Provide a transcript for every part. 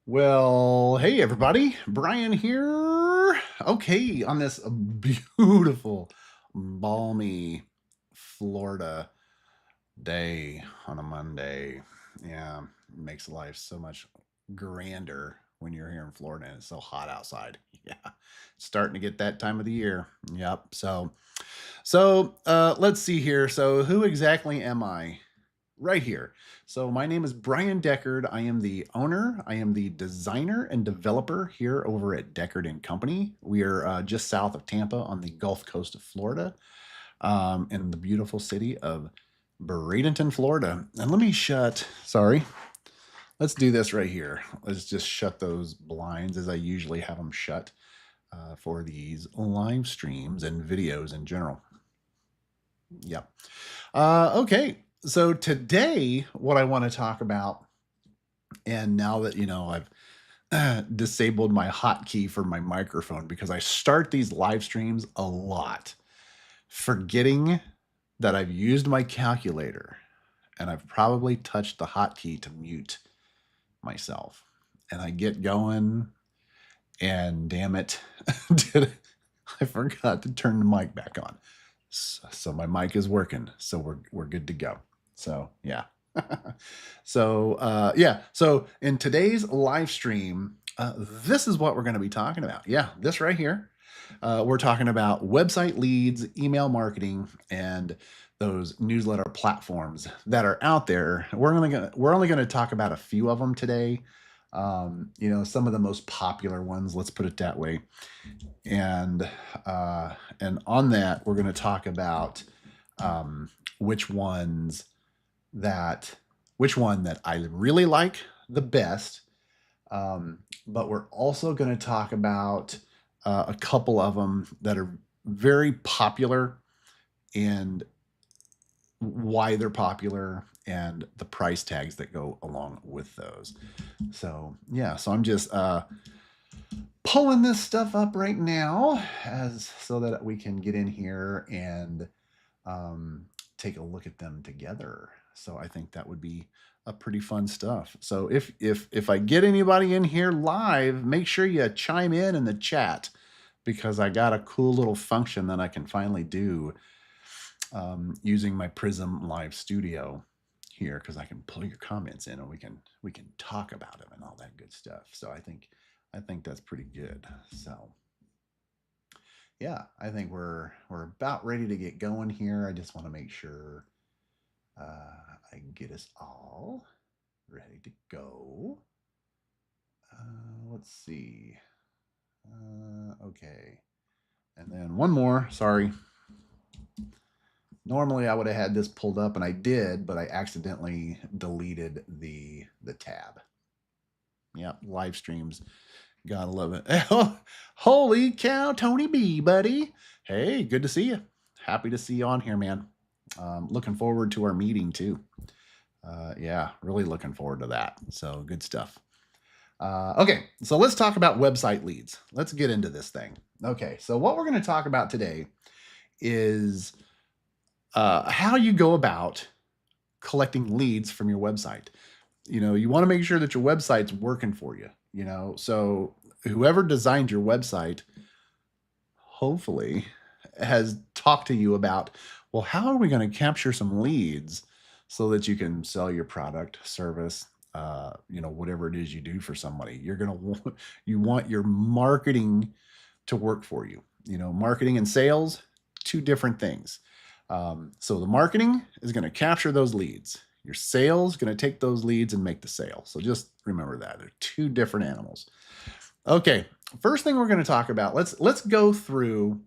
Well, hey everybody, Brian here. Okay, on this beautiful, balmy Florida day on a Monday. Yeah, it makes life so much grander when you're here in Florida and it's so hot outside. Yeah, starting to get that time of the year. Yep. So let's see here. So who exactly am I? Right here. So my name is Brian Deckard. I am the owner. I am the designer and developer here over at Deckard and Company. We are just south of Tampa on the Gulf Coast of Florida, in the beautiful city of Bradenton, Florida. And let me shut. Sorry. Let's do this right here. Let's just shut those blinds as I usually have them shut for these live streams and videos in general. Yep. Okay. So today, what I want to talk about, and now that I've disabled my hotkey for my microphone because I start these live streams a lot, forgetting that I've used my calculator and I've probably touched the hotkey to mute myself. And I get going, and damn it, I forgot to turn the mic back on. So my mic is working, so we're good to go. So yeah. So in today's live stream, this is what we're going to be talking about. Yeah, this right here. We're talking about website leads, email marketing, and those newsletter platforms that are out there. We're only going to talk about a few of them today. Some of the most popular ones, let's put it that way. And on that, we're going to talk about which one that I really like the best. But we're also going to talk about a couple of them that are very popular and why they're popular and the price tags that go along with those. So yeah, so I'm just pulling this stuff up right now so that we can get in here and take a look at them together. So I think that would be a pretty fun stuff. So if I get anybody in here live, make sure you chime in the chat, because I got a cool little function that I can finally do using my Prism Live Studio here, because I can pull your comments in and we can talk about them and all that good stuff. So I think that's pretty good. So yeah, I think we're about ready to get going here. I just want to make sure I get us all ready to go. Let's see. Okay. And then one more, sorry. Normally I would have had this pulled up, and I did, but I accidentally deleted the tab. Yep, live streams. Gotta love it. Holy cow, Tony B, buddy. Hey, good to see you. Happy to see you on here, man. Looking forward to our meeting too. Yeah, really looking forward to that. So good stuff. Okay, so let's talk about website leads. Let's get into this thing. Okay, so what we're going to talk about today is how you go about collecting leads from your website. You want to make sure that your website's working for you. So whoever designed your website hopefully has talked to you about, well, how are we going to capture some leads so that you can sell your product, service, whatever it is you do for somebody. You want your marketing to work for you. Marketing and sales, two different things. So the marketing is going to capture those leads. Your sales is going to take those leads and make the sale. So just remember that they're two different animals. Okay, first thing we're going to talk about, let's go through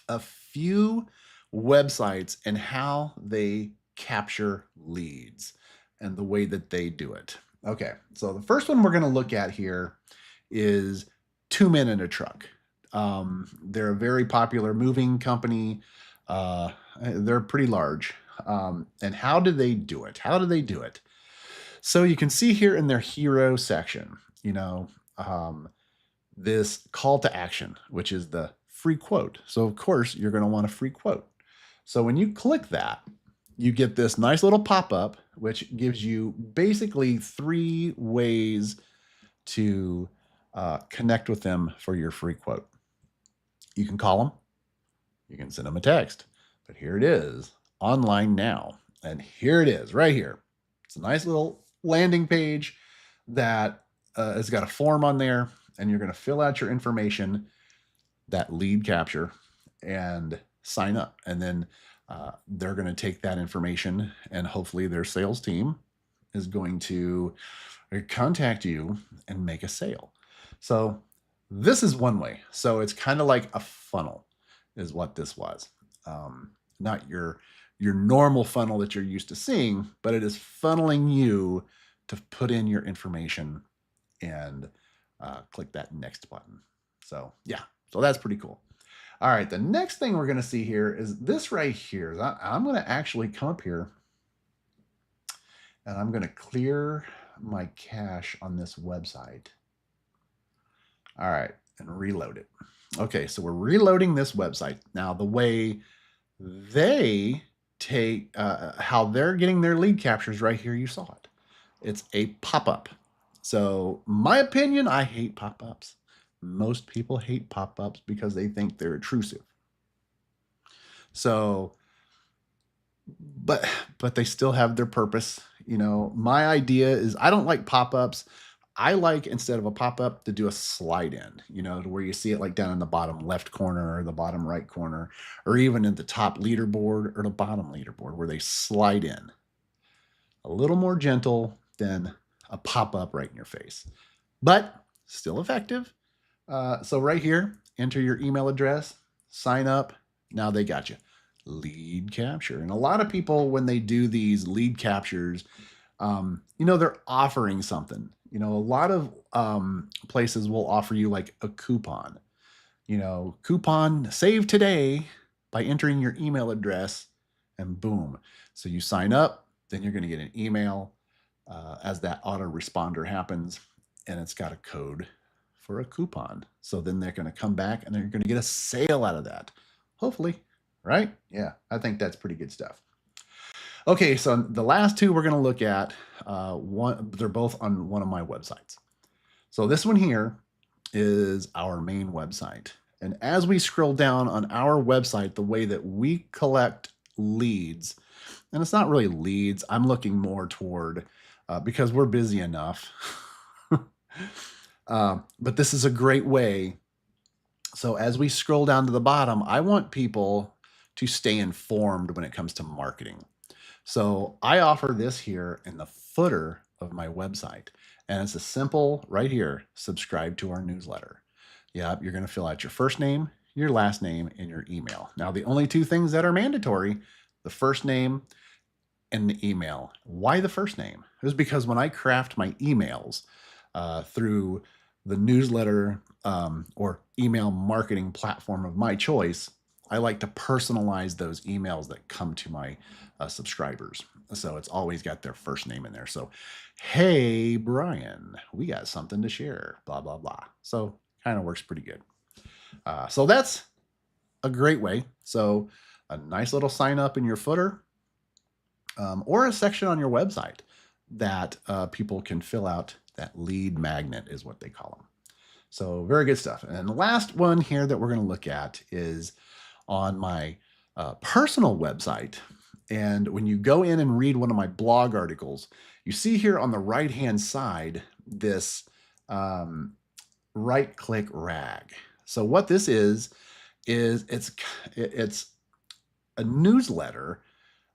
a few websites and how they capture leads and the way that they do it. Okay, so the first one we're going to look at here is Two Men in a Truck. They're a very popular moving company. They're pretty large. And how do they do it? So you can see here in their hero section, this call to action, which is the free quote. So of course you're going to want a free quote. So when you click that, you get this nice little pop-up, which gives you basically 3 ways to connect with them for your free quote. You can call them, you can send them a text, but here it is online now. And here it is right here. It's a nice little landing page that has got a form on there, and you're going to fill out your information, that lead capture, and sign up. And then they're going to take that information, and hopefully their sales team is going to contact you and make a sale. So this is one way. So it's kind of like a funnel is what this was. Not your normal funnel that you're used to seeing, but it is funneling you to put in your information and click that next button. So yeah, so that's pretty cool. All right, the next thing we're going to see here is this right here. I'm going to actually come up here and I'm going to clear my cache on this website. All right, and reload it. Okay, so we're reloading this website. Now, the way they take, how they're getting their lead captures right here, you saw it. It's a pop-up. So my opinion, I hate pop-ups. Most people hate pop-ups because they think they're intrusive. So, but they still have their purpose. You know, my idea is I don't like pop-ups. I like, instead of a pop-up, to do a slide in, you know, to where you see it like down in the bottom left corner or the bottom right corner, or even in the top leaderboard or the bottom leaderboard, where they slide in. A little more gentle than a pop-up right in your face, but still effective. So right here, enter your email address, sign up. Now they got you. Lead capture. And a lot of people, when they do these lead captures, you know, they're offering something. You know, a lot of places will offer you like a coupon. You know, coupon save today by entering your email address, and boom. So you sign up, then you're going to get an email as that autoresponder happens, and it's got a code for a coupon. So then they're going to come back and they're going to get a sale out of that. Hopefully, right? Yeah, I think that's pretty good stuff. Okay, so the last two we're going to look at, they're both on one of my websites. So this one here is our main website. And as we scroll down on our website, the way that we collect leads, and it's not really leads, I'm looking more toward, because we're busy enough, but this is a great way. So as we scroll down to the bottom, I want people to stay informed when it comes to marketing. So I offer this here in the footer of my website, and it's a simple right here, subscribe to our newsletter. Yep, you're going to fill out your first name, your last name, and your email. Now, the only two things that are mandatory, the first name and the email. Why the first name? It was because when I craft my emails through the newsletter or email marketing platform of my choice, I like to personalize those emails that come to my subscribers. So it's always got their first name in there. So, hey, Brian, we got something to share, blah, blah, blah. So kind of works pretty good. So that's a great way. So a nice little sign up in your footer or a section on your website that people can fill out. That lead magnet is what they call them. So very good stuff. And the last one here that we're going to look at is on my personal website. And when you go in and read one of my blog articles, you see here on the right-hand side, this right-click rag. So what this is it's a newsletter,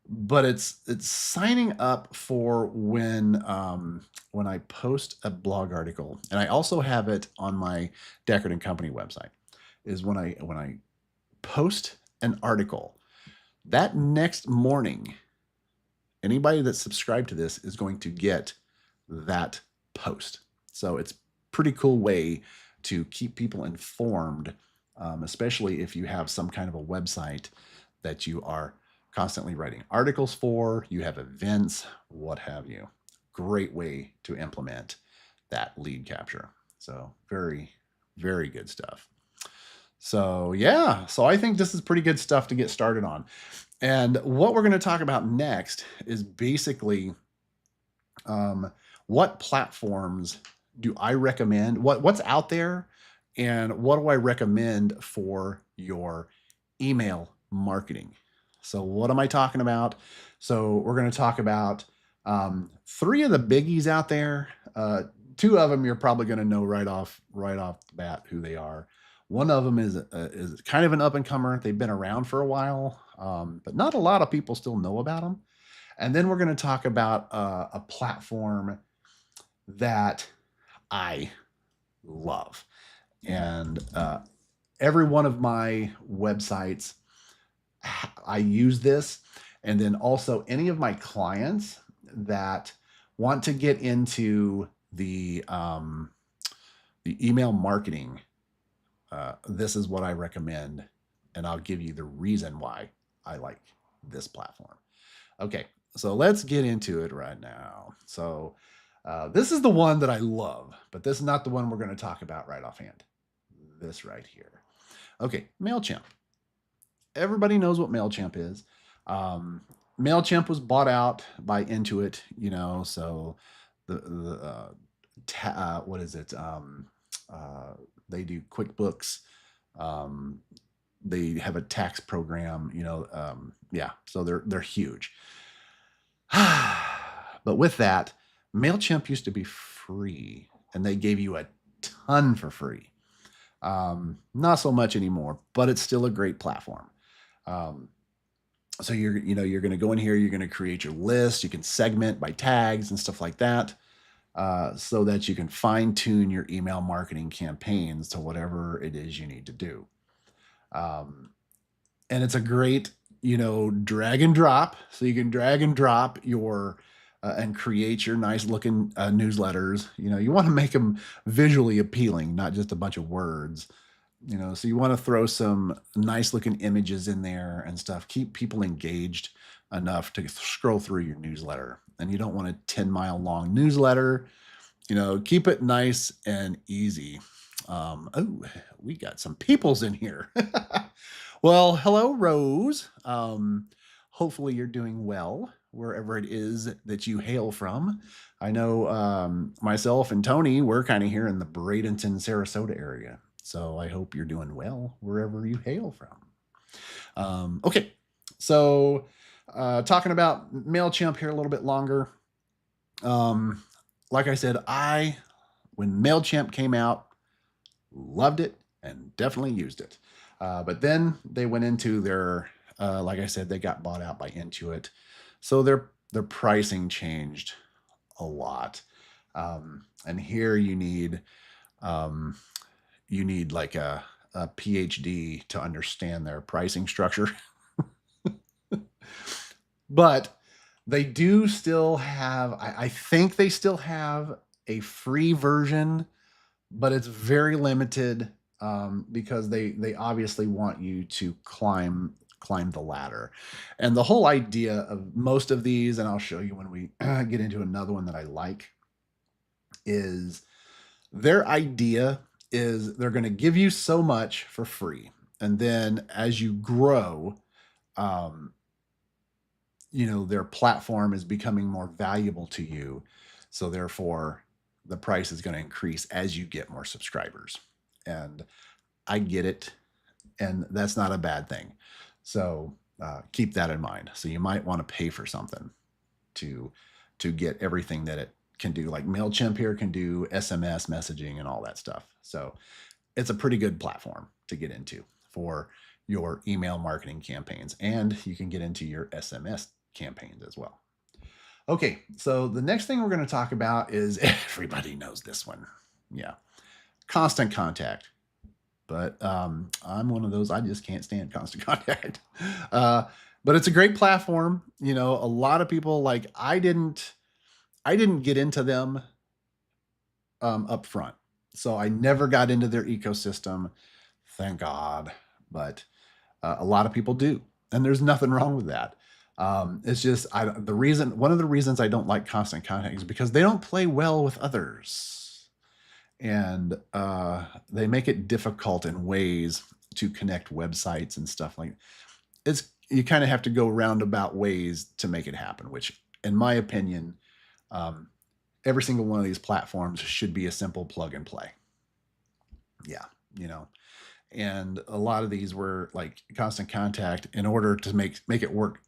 but it's signing up for when I post a blog article, and I also have it on my Deckard & Company website, is when I post an article, that next morning, anybody that's subscribed to this is going to get that post. So it's a pretty cool way to keep people informed, especially if you have some kind of a website that you are constantly writing articles for, you have events, what have you. Great way to implement that lead capture. So very, very good stuff. So yeah, so I think this is pretty good stuff to get started on. And what we're going to talk about next is basically what platforms do I recommend? What's out there, and what do I recommend for your email marketing? So what am I talking about? So we're going to talk about three of the biggies out there. Two of them you're probably going to know right off the bat who they are. One of them is kind of an up and comer. They've been around for a while, but not a lot of people still know about them. And then we're going to talk about a platform that I love. And every one of my websites, I use this. And then also any of my clients that want to get into the email marketing, this is what I recommend. And I'll give you the reason why I like this platform. Okay, so let's get into it right now. So this is the one that I love, but this is not the one we're going to talk about right offhand. This right here. Okay, MailChimp. Everybody knows what MailChimp is. MailChimp was bought out by Intuit, so what is it? They do QuickBooks. They have a tax program, yeah, so they're huge. But with that, MailChimp used to be free, and they gave you a ton for free. Not so much anymore, but it's still a great platform. So you're going to go in here, you're going to create your list, you can segment by tags and stuff like that, so that you can fine tune your email marketing campaigns to whatever it is you need to do. And it's a great, drag and drop. So you can drag and drop your and create your nice looking newsletters. You want to make them visually appealing, not just a bunch of words. So you want to throw some nice looking images in there and stuff. Keep people engaged enough to scroll through your newsletter. And you don't want a 10-mile long newsletter. Keep it nice and easy. Oh, we got some peoples in here. Well, hello, Rose. Hopefully you're doing well wherever it is that you hail from. I know myself and Tony, we're kind of here in the Bradenton, Sarasota area. So I hope you're doing well wherever you hail from. Okay, so talking about MailChimp here a little bit longer. Like I said, when MailChimp came out, loved it and definitely used it. But then they went into their, like I said, they got bought out by Intuit. So their pricing changed a lot. And here you need like a PhD to understand their pricing structure. But they do still have, I think they still have a free version, but it's very limited because they obviously want you to climb the ladder. And the whole idea of most of these, and I'll show you when we get into another one that I like, is their idea is they're going to give you so much for free. And then as you grow, their platform is becoming more valuable to you. So therefore, the price is going to increase as you get more subscribers. And I get it. And that's not a bad thing. So keep that in mind. So you might want to pay for something to get everything that it can do. Like MailChimp here can do SMS messaging and all that stuff. So it's a pretty good platform to get into for your email marketing campaigns. And you can get into your SMS campaigns as well. Okay, so the next thing we're going to talk about is, everybody knows this one. Yeah, Constant Contact. But I'm one of those, I just can't stand Constant Contact. But it's a great platform. A lot of people, like, I didn't get into them up front. So I never got into their ecosystem, thank God. But a lot of people do. And there's nothing wrong with that. It's just one of the reasons I don't like Constant Contact is because they don't play well with others, and they make it difficult in ways to connect websites and stuff like. You kind of have to go roundabout ways to make it happen, which, in my opinion, every single one of these platforms should be a simple plug and play. Yeah, you know, and a lot of these were like Constant Contact. In order to make it work,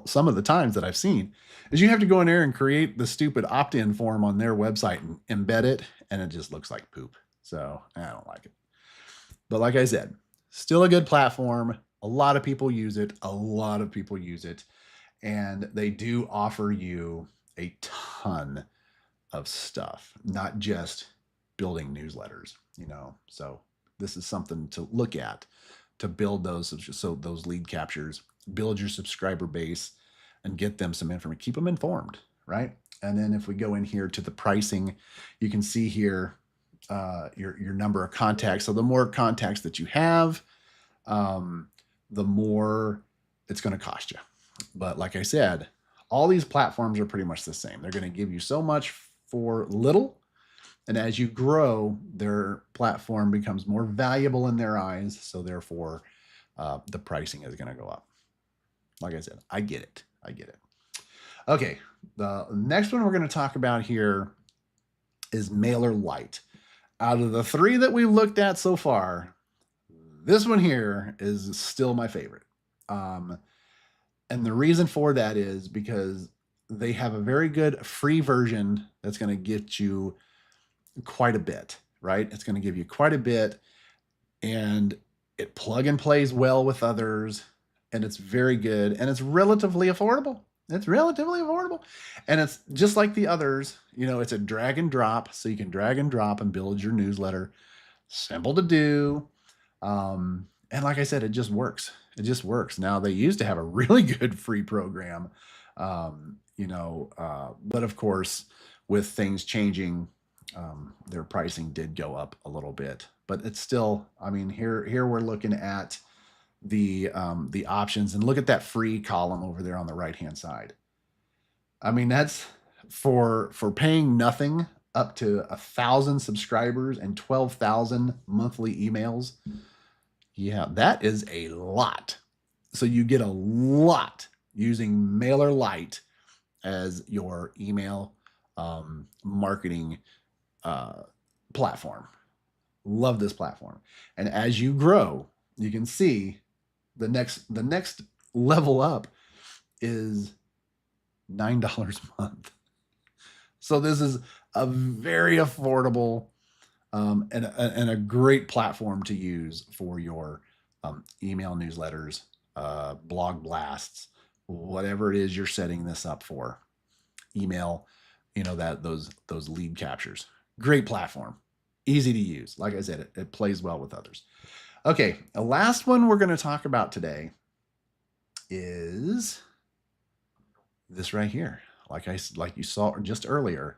some of the times that I've seen is you have to go in there and create the stupid opt-in form on their website and embed it, and it just looks like poop. So I don't like it. But like I said, still a good platform. A lot of people use it. And they do offer you a ton of stuff, not just building newsletters, you know. So this is something to look at to build those lead captures, build your subscriber base, and get them some information. Keep them informed, right? And then if we go in here to the pricing, you can see here your number of contacts. So the more contacts that you have, the more it's going to cost you. But like I said, all these platforms are pretty much the same. They're going to give you so much for little. And as you grow, their platform becomes more valuable in their eyes. So therefore, the pricing is going to go up. Like I said, I get it. Okay, the next one we're going to talk about here is MailerLite. Out of the three that we've looked at so far, this one here is still my favorite. And the reason for that is because they have a very good free version that's going to get you quite a bit, right? It's going to give you quite a bit, and it plug and plays well with others, and it's very good, and it's relatively affordable. And it's just like the others, you know, it's a drag and drop, so you can drag and drop and build your newsletter. Simple to do. And like I said, it just works. Now, they used to have a really good free program, but of course, with things changing, their pricing did go up a little bit. But it's still, I mean, here we're looking at the options, and look at that free column over there on the right hand side. I mean, that's for paying nothing up to 1,000 subscribers and 12,000 monthly emails. Yeah, that is a lot. So you get a lot using MailerLite as your email marketing platform. Love this platform. And as you grow, you can see the next level up is $9 a month. So this is a very affordable and a great platform to use for your email newsletters, blog blasts, whatever it is you're setting this up for. Email, those lead captures. Great platform, easy to use. Like I said, it plays well with others. Okay, the last one we're going to talk about today is this right here. Like you saw just earlier,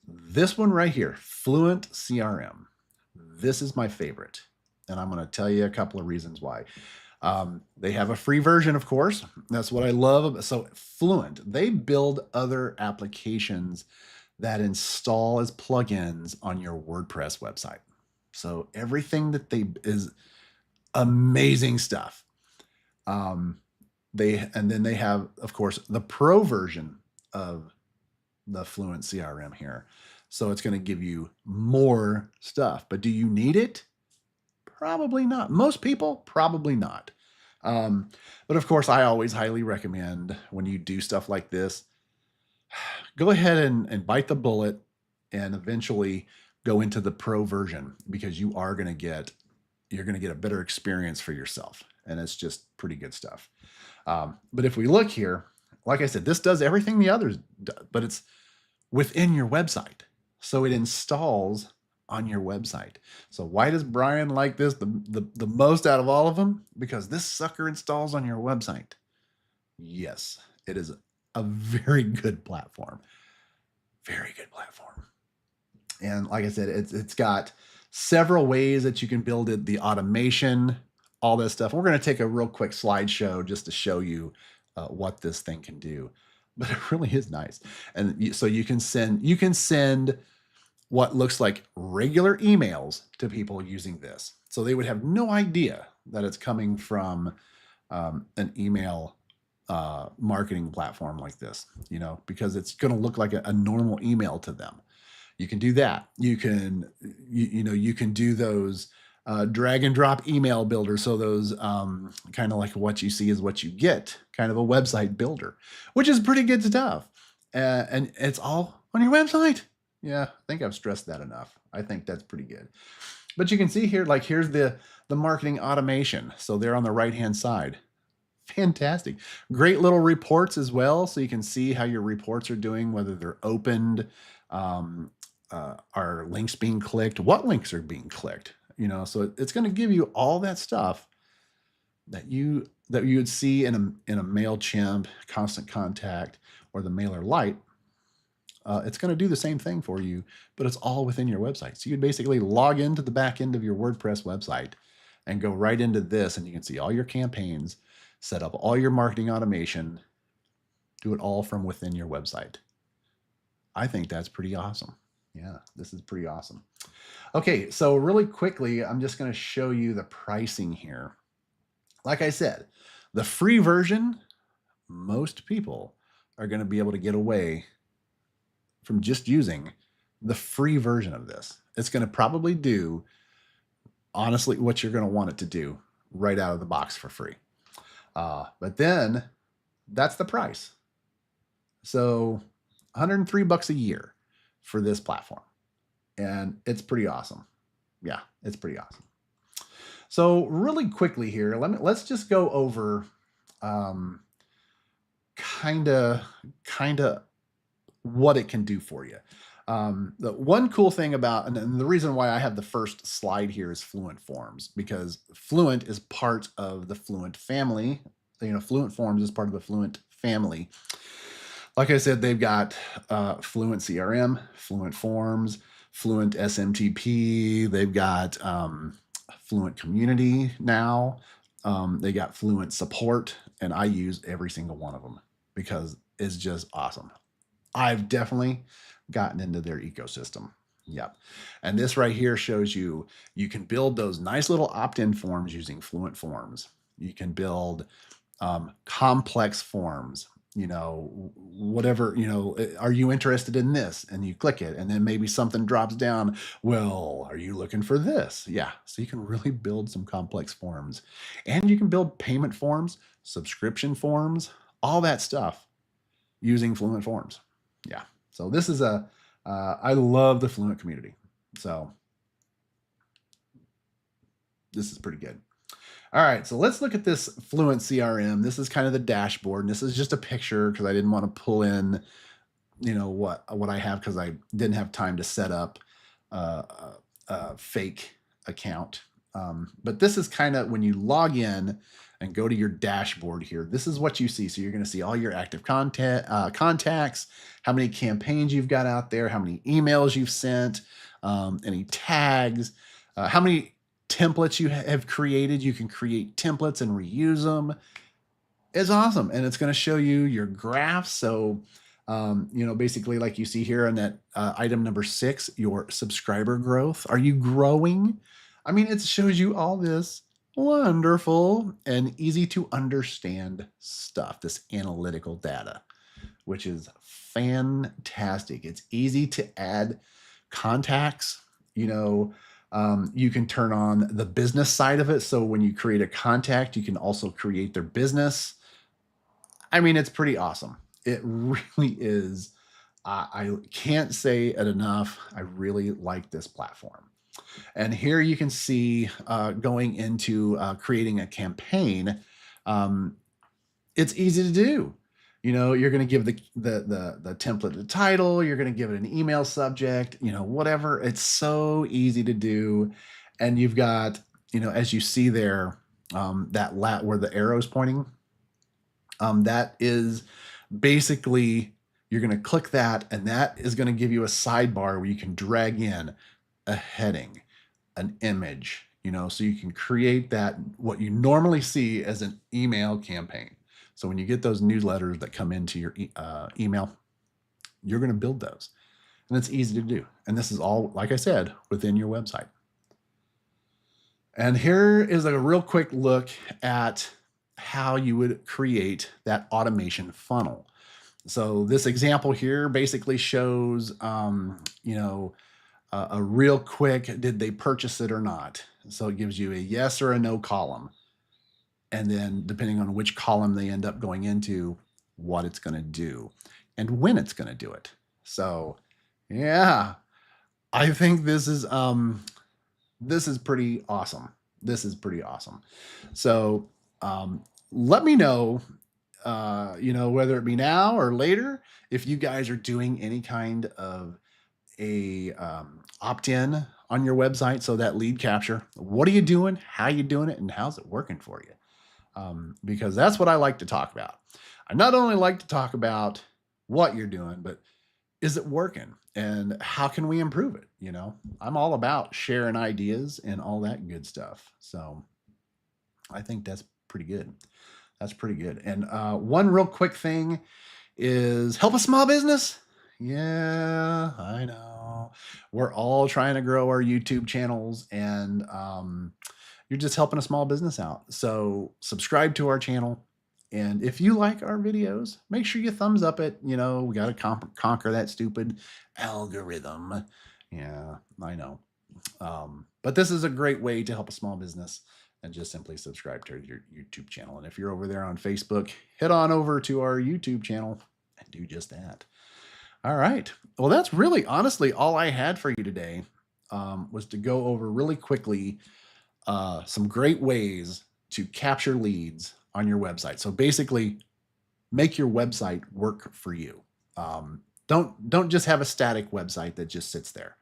this one right here, Fluent CRM. This is my favorite, and I'm going to tell you a couple of reasons why. They have a free version, of course. That's what I love. So Fluent, they build other applications that install as plugins on your WordPress website. So everything that they is amazing stuff. Then they have, of course, the pro version of the Fluent CRM here. So it's going to give you more stuff. But do you need it? Probably not. Most people, probably not. But of course, I always highly recommend when you do stuff like this, go ahead and bite the bullet and eventually go into the pro version, because you're going to get a better experience for yourself. And it's just pretty good stuff. But if we look here, like I said, this does everything the others do, but it's within your website. So it installs on your website. So why does Brian like this the most out of all of them? Because this sucker installs on your website. Yes, it is a very good platform. Very good platform. And like I said, it's got several ways that you can build it, the automation, all this stuff. We're going to take a real quick slideshow just to show you what this thing can do. But it really is nice. And so you can send what looks like regular emails to people using this. So they would have no idea that it's coming from an email marketing platform like this, because it's going to look like a normal email to them. You can do that. You can, you can do those drag and drop email builders. So those kind of like what you see is what you get, kind of a website builder, which is pretty good stuff. And it's all on your website. Yeah, I think I've stressed that enough. I think that's pretty good. But you can see here, like here's the marketing automation. So they're on the right-hand side. Fantastic. Great little reports as well. So you can see how your reports are doing, whether they're opened, are links being clicked, what links are being clicked, so it's going to give you all that stuff that you would see in a MailChimp, Constant Contact, or the MailerLite. It's going to do the same thing for you, but it's all within your website. So you basically log into the back end of your WordPress website and go right into this, and you can see all your campaigns, set up all your marketing automation, do it all from within your website. I think that's pretty awesome. Yeah, this is pretty awesome. Okay, so really quickly, I'm just going to show you the pricing here. Like I said, the free version, most people are going to be able to get away from just using the free version of this. It's going to probably do, honestly, what you're going to want it to do right out of the box for free. But then that's the price. So $103 a year for this platform. And it's pretty awesome. Yeah, it's pretty awesome. So really quickly here, let's just go over kind of what it can do for you. The one cool thing about, and the reason why I have the first slide here is Fluent Forms, because Fluent is part of the Fluent family. Fluent Forms is part of the Fluent family. Like I said, they've got Fluent CRM, Fluent Forms, Fluent SMTP. They've got Fluent Community now. They got Fluent Support, and I use every single one of them because it's just awesome. I've definitely gotten into their ecosystem. Yep. And this right here shows you can build those nice little opt-in forms using Fluent Forms. You can build complex forms. Whatever, are you interested in this? And you click it, and then maybe something drops down. Well, are you looking for this? Yeah. So you can really build some complex forms, and you can build payment forms, subscription forms, all that stuff using Fluent Forms. Yeah. So this is I love the Fluent community. So this is pretty good. All right, so let's look at this Fluent CRM. This is kind of the dashboard, and this is just a picture because I didn't want to pull in, what I have, because I didn't have time to set up a fake account. But this is kind of when you log in and go to your dashboard here. This is what you see. So you're going to see all your active contacts, how many campaigns you've got out there, how many emails you've sent, any tags, how many templates you have created. You can create templates and reuse them. It's awesome. And it's going to show you your graphs. So, basically like you see here on that item number 6, your subscriber growth. Are you growing? I mean, it shows you all this wonderful and easy to understand stuff, this analytical data, which is fantastic. It's easy to add contacts, you can turn on the business side of it. So when you create a contact, you can also create their business. I mean, it's pretty awesome. It really is. I can't say it enough. I really like this platform. And here you can see going into creating a campaign. It's easy to do. You're going to give the template a title. You're going to give it an email subject, whatever. It's so easy to do. And you've got, as you see there, that where the arrow's pointing, that is basically, you're going to click that, and that is going to give you a sidebar where you can drag in a heading, an image, so you can create that, what you normally see as an email campaign. So when you get those newsletters that come into your email, you're going to build those. And it's easy to do. And this is all, like I said, within your website. And here is a real quick look at how you would create that automation funnel. So this example here basically shows, a real quick, did they purchase it or not? So it gives you a yes or a no column. And then depending on which column they end up going into, what it's going to do and when it's going to do it. So yeah, I think this is pretty awesome. This is pretty awesome. So let me know, whether it be now or later, if you guys are doing any kind of a opt-in on your website. So that lead capture, what are you doing? How you doing it? And how's it working for you? Because that's what I like to talk about. I not only like to talk about what you're doing, but is it working and how can we improve it? I'm all about sharing ideas and all that good stuff. So I think that's pretty good. That's pretty good. And one real quick thing is help a small business. Yeah, I know. We're all trying to grow our YouTube channels, and you're just helping a small business out. So subscribe to our channel. And if you like our videos, make sure you thumbs up it. We got to conquer that stupid algorithm. Yeah, I know. But this is a great way to help a small business, and just simply subscribe to your YouTube channel. And if you're over there on Facebook, head on over to our YouTube channel and do just that. All right. Well, that's really honestly all I had for you today, was to go over really quickly some great ways to capture leads on your website. So basically, make your website work for you. Don't just have a static website that just sits there.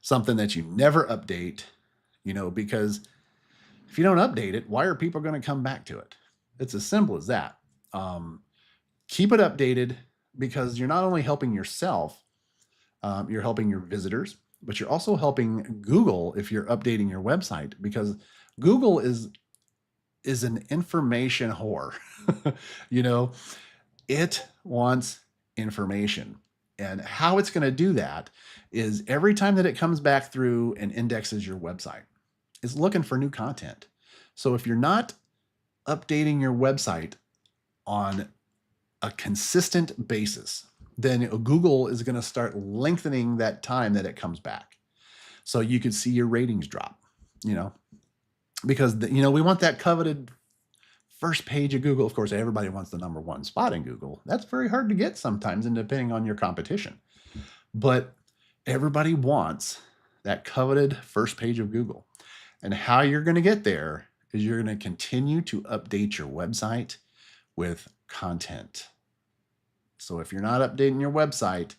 Something that you never update, because if you don't update it, why are people going to come back to it? It's as simple as that. Keep it updated, because you're not only helping yourself, you're helping your visitors, but you're also helping Google if you're updating your website, because Google is an information whore. It wants information. And how it's going to do that is every time that it comes back through and indexes your website, it's looking for new content. So if you're not updating your website on a consistent basis, then Google is going to start lengthening that time that it comes back. So you could see your ratings drop, because we want that coveted first page of Google. Of course, everybody wants the number one spot in Google. That's very hard to get sometimes, and depending on your competition. But everybody wants that coveted first page of Google. And how you're going to get there is you're going to continue to update your website with content. So if you're not updating your website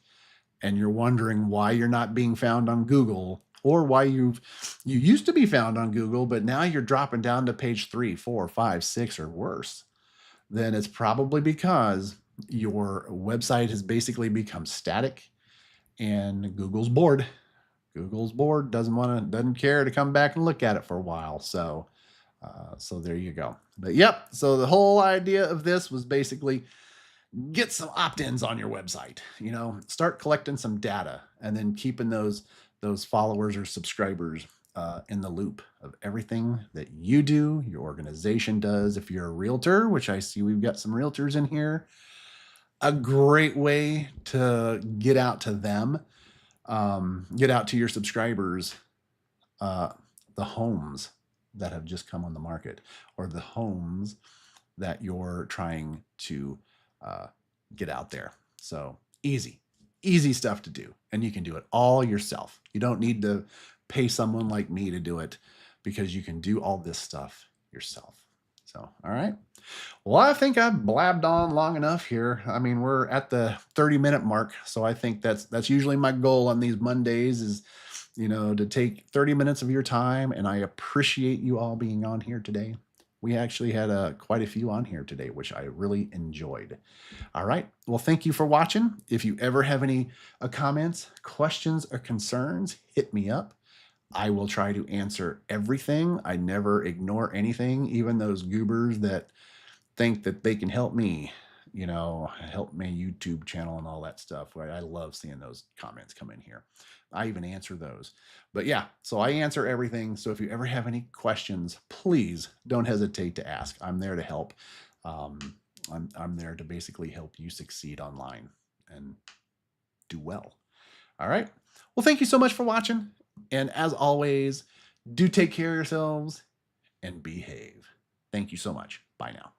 and you're wondering why you're not being found on Google, or why you used to be found on Google, but now you're dropping down to page 3, 4, 5, 6, or worse, then it's probably because your website has basically become static and Google's bored. Google's bored, doesn't care to come back and look at it for a while. So there you go. But yep, so the whole idea of this was basically get some opt-ins on your website, start collecting some data, and then keeping those followers or subscribers in the loop of everything that you do, your organization does. If you're a realtor, which I see we've got some realtors in here, a great way to get out to them, get out to your subscribers, the homes that have just come on the market, or the homes that you're trying to get out there. So easy stuff to do. And you can do it all yourself. You don't need to pay someone like me to do it, because you can do all this stuff yourself. So, all right. Well, I think I've blabbed on long enough here. I mean, we're at the 30-minute mark. So I think that's usually my goal on these Mondays is, to take 30 minutes of your time. And I appreciate you all being on here today. We actually had quite a few on here today, which I really enjoyed. All right. Well, thank you for watching. If you ever have any comments, questions, or concerns, hit me up. I will try to answer everything. I never ignore anything, even those goobers that think that they can help me. you know, help my YouTube channel and all that stuff. Right? I love seeing those comments come in here. I even answer those. But yeah, so I answer everything. So if you ever have any questions, please don't hesitate to ask. I'm there to help. Um, I'm there to basically help you succeed online and do well. All right. Well, thank you so much for watching. And as always, do take care of yourselves and behave. Thank you so much. Bye now.